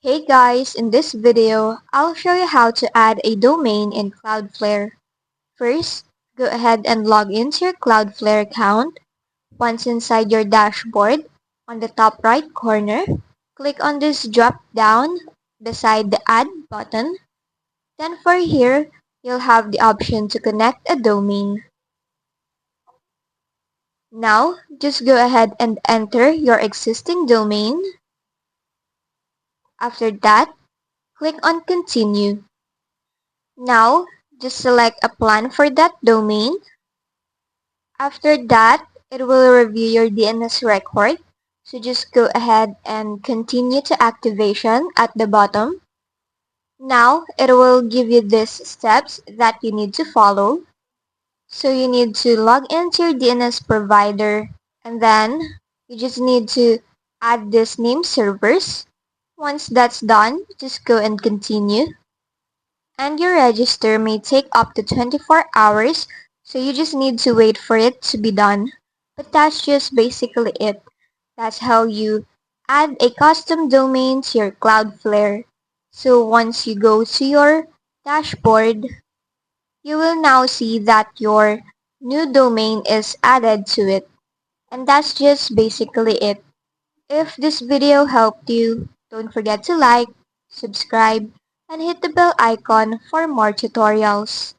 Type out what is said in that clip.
Hey guys, in this video, I'll show you how to add a domain in Cloudflare. First, go ahead and log into your Cloudflare account. Once inside your dashboard, on the top right corner, click on this drop down beside the Add button. Then for here, you'll have the option to connect a domain. Now, just go ahead and enter your existing domain. After that, click on Continue. Now, just select a plan for that domain. After that, it will review your DNS record. So just go ahead and continue to activation at the bottom. Now, it will give you these steps that you need to follow. So you need to log into your DNS provider and then you just need to add this name servers. Once that's done, just go and continue. And your register may take up to 24 hours, so you just need to wait for it to be done. But that's just basically it. That's how you add a custom domain to your Cloudflare. So once you go to your dashboard, you will now see that your new domain is added to it. And that's just basically it. If this video helped you, don't forget to like, subscribe, and hit the bell icon for more tutorials.